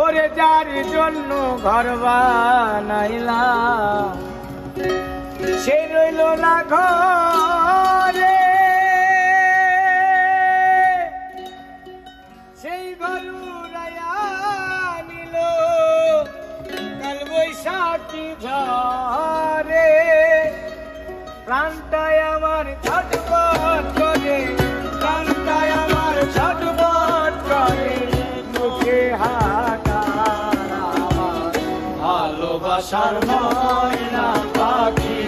ওরে যার জন্য ঘর বানাইলাম সে রইল না ঘরে, সেই ঘর উড়াইয়া নিল কাল বৈশাখী ঝড়ে। প্রাণটায় আমার ছটফট করে, প্রাণটায় আমার ছটফট করে, মুখে হাহাকার আমার ভালোবাসার ময়না পাখি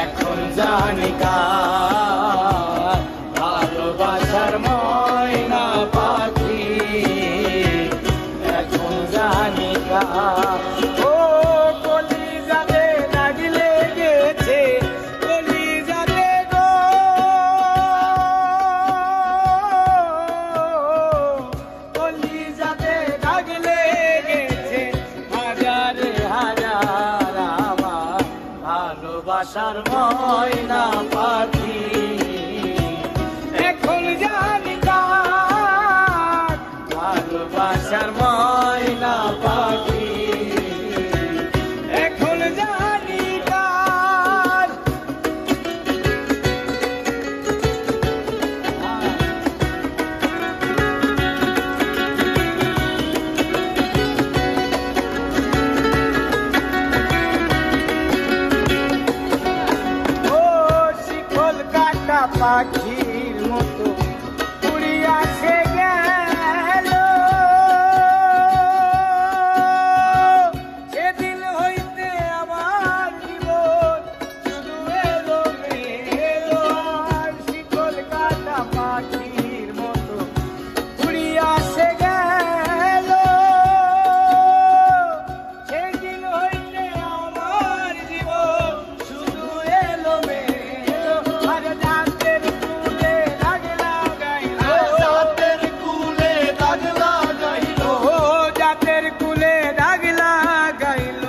এখন জানি কার। ভালোবাসার ময়না পাখি এখন জানি কার। ও কলিজাতে দাগ লেগেছে, কলিজাতে গো, কলিজাতে দাগ লেগেছে হাজারে হাজার আমার ভালোবাসার ময়না পাখি এখন জানি কার। ভালোবাসার ময়না পাখি এখন জানি কার। ও শিকল কাটা পাখির মতো উড়িয়া সে গেল, সেদিন হইতে আমার জীবন শুধু এলো মেলো। আর শিকল কাটা পাখির মতো উড়িয়া সে গেল, সেদিন হইতে আমার জীবন শুধু এলো মেলো। আর জাতের কুলে দাগ লাগাইল, জাতের কুলে দাগ লাগাইল, ও জাতের কুলে দাগ লাগাইল,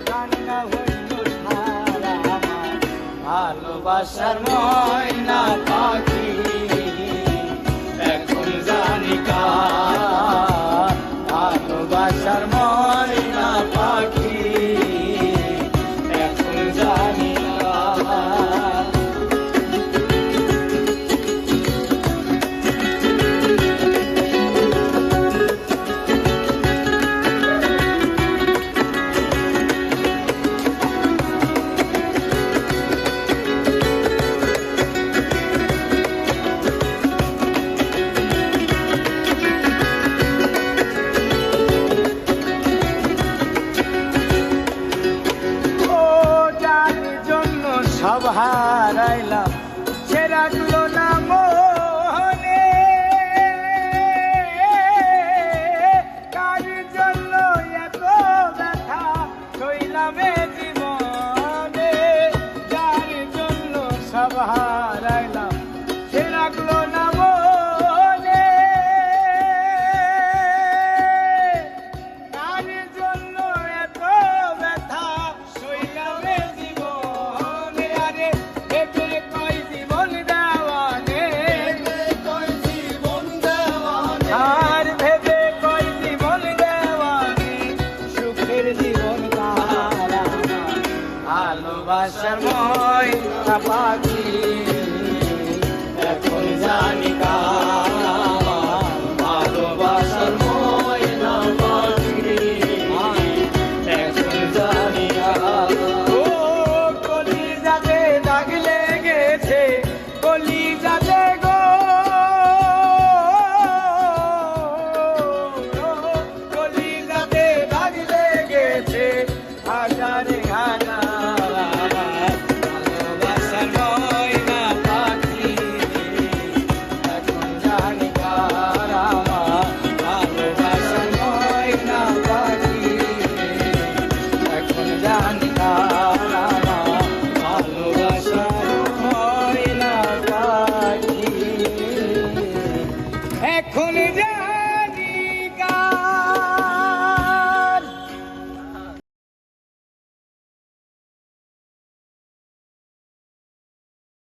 কান্না হইল সারা আমার ভালোবাসার ময়না পাখি এখন জানি কার। ভালোবাসার ময়না পাখি এখন জানি কার। ও যার জন্য সব হারাইলাম সে রাখলো না মনে, কার জন্য এত ব্যথা সইলাম এ জীবনে। যার জন্য সব হারাইলাম সে রাখলো না মনে, কার জন্য এত ব্যথা সইলাম এ জীবনে। আরে ভেবে কই জীবন দেওয়ানে, কই জীবন দেওয়ানে, আর ভেবে কই জীবন দেওয়ানে, সুখের জীবন তারা ভালোবাসার ময়না পাখি